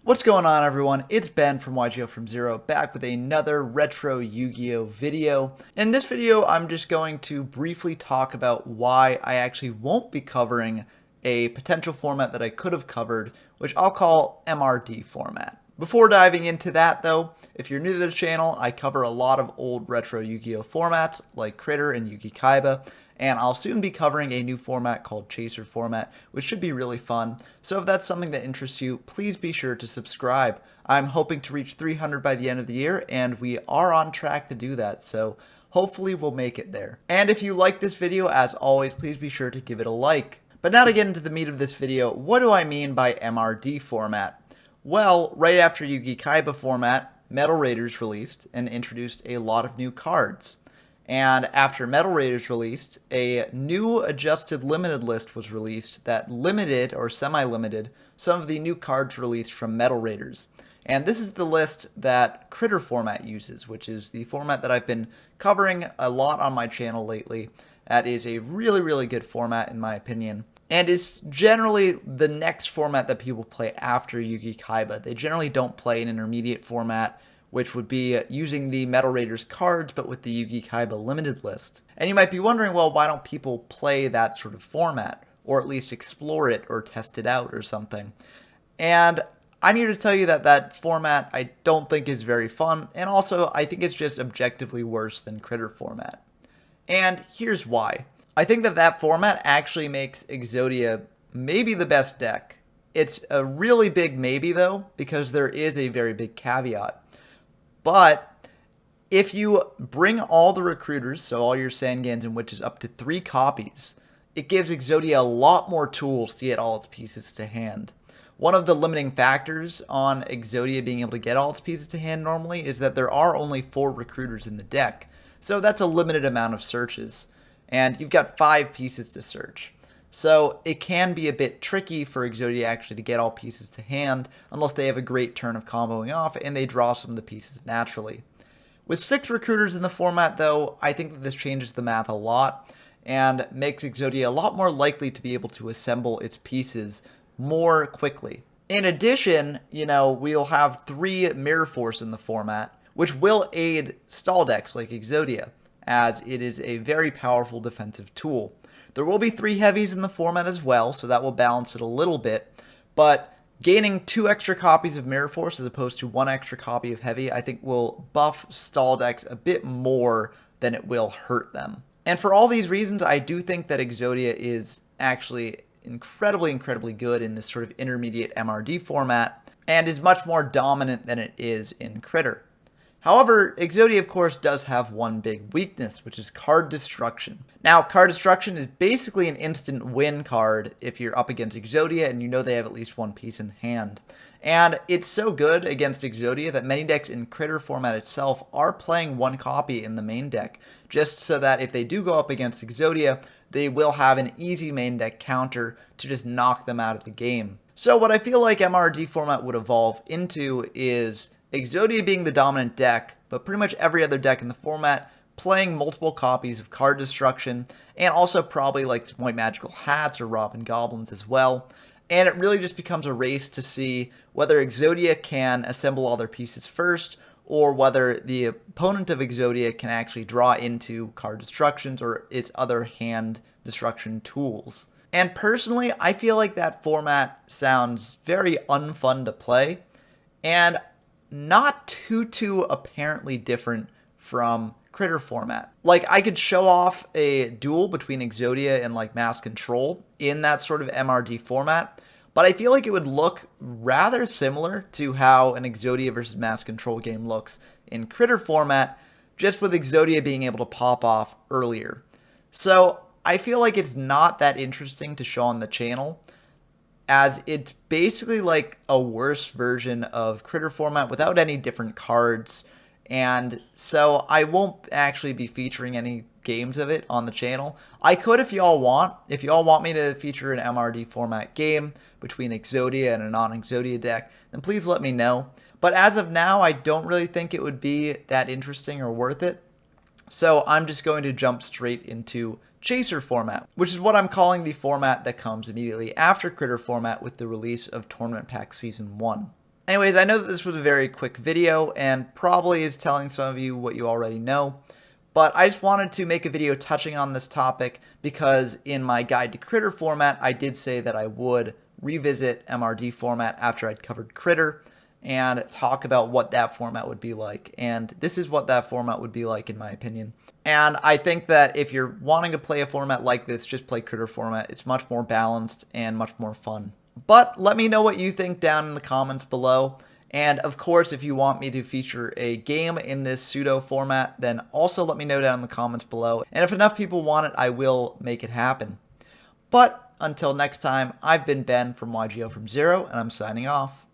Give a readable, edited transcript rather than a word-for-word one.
What's going on, everyone? It's Ben from YGO from Zero, back with another retro Yu-Gi-Oh video. In this video, I'm just going to briefly talk about why I actually won't be covering a potential format that I could have covered, which I'll call MRD format. Before diving into that though, if you're new to this channel, I cover a lot of old retro Yu-Gi-Oh formats like Critter and Yugi-Kaiba, and I'll soon be covering a new format called Chaser format, which should be really fun. So if that's something that interests you, please be sure to subscribe. I'm hoping to reach 300 by the end of the year, and we are on track to do that, so hopefully we'll make it there. And if you like this video, as always, please be sure to give it a like. But now to get into the meat of this video, what do I mean by MRD format? Well, right after Yugi-Kaiba format, Metal Raiders released and introduced a lot of new cards. And after Metal Raiders released, a new adjusted limited list was released that limited or semi-limited some of the new cards released from Metal Raiders. And this is the list that Critter format uses, which is the format that I've been covering a lot on my channel lately. That is a really, really good format in my opinion, and is generally the next format that people play after Yugi-Kaiba. They generally don't play an intermediate format, which would be using the Metal Raiders cards, but with the Yugi-Kaiba limited list. And you might be wondering, well, why don't people play that sort of format, or at least explore it, or test it out, or something? And I'm here to tell you that that format I don't think is very fun, and also I think it's just objectively worse than Critter format. And here's why. I think that that format actually makes Exodia maybe the best deck. It's a really big maybe though, because there is a very big caveat. But if you bring all the recruiters, so all your Sangans and Witches, up to 3 copies, it gives Exodia a lot more tools to get all its pieces to hand. One of the limiting factors on Exodia being able to get all its pieces to hand normally is that there are only 4 recruiters in the deck. So that's a limited amount of searches. And you've got 5 pieces to search. So it can be a bit tricky for Exodia actually to get all pieces to hand unless they have a great turn of comboing off and they draw some of the pieces naturally. With 6 recruiters in the format though, I think that this changes the math a lot and makes Exodia a lot more likely to be able to assemble its pieces more quickly. In addition, we'll have 3 Mirror Force in the format, which will aid stall decks like Exodia, as it is a very powerful defensive tool. There will be 3 heavies in the format as well, so that will balance it a little bit, but gaining 2 extra copies of Mirror Force as opposed to 1 extra copy of heavy, I think will buff stall decks a bit more than it will hurt them. And for all these reasons, I do think that Exodia is actually incredibly, incredibly good in this sort of intermediate MRD format, and is much more dominant than it is in Critter. However, Exodia, of course, does have one big weakness, which is card destruction. Now, card destruction is basically an instant win card if you're up against Exodia and you know they have at least 1 piece in hand. And it's so good against Exodia that many decks in Critter format itself are playing 1 copy in the main deck, just so that if they do go up against Exodia, they will have an easy main deck counter to just knock them out of the game. So what I feel like MRD format would evolve into is Exodia being the dominant deck, but pretty much every other deck in the format playing multiple copies of card destruction, and also probably like some white magical hats or Robin Goblins as well. And it really just becomes a race to see whether Exodia can assemble all their pieces first, or whether the opponent of Exodia can actually draw into card destructions or its other hand destruction tools. And personally, I feel like that format sounds very unfun to play, and not too apparently different from Critter format. Like, I could show off a duel between Exodia and like Mass Control in that sort of MRD format, but I feel like it would look rather similar to how an Exodia versus Mass Control game looks in Critter format, just with Exodia being able to pop off earlier. So I feel like it's not that interesting to show on the channel, as it's basically like a worse version of Critter format without any different cards. And so I won't actually be featuring any games of it on the channel. I could if y'all want. If y'all want me to feature an MRD format game between Exodia and a non-Exodia deck, then please let me know. But as of now, I don't really think it would be that interesting or worth it. So I'm just going to jump straight into Chaser format, which is what I'm calling the format that comes immediately after Critter format with the release of Tournament Pack Season 1. Anyways, I know that this was a very quick video and probably is telling some of you what you already know, but I just wanted to make a video touching on this topic because in my guide to Critter format, I did say that I would revisit MRD format after I'd covered Critter and talk about what that format would be like. And this is what that format would be like in my opinion. And I think that if you're wanting to play a format like this, just play Critter format. It's much more balanced and much more fun. But let me know what you think down in the comments below. And of course, if you want me to feature a game in this pseudo format, then also let me know down in the comments below. And if enough people want it, I will make it happen. But until next time, I've been Ben from YGO from Zero, and I'm signing off.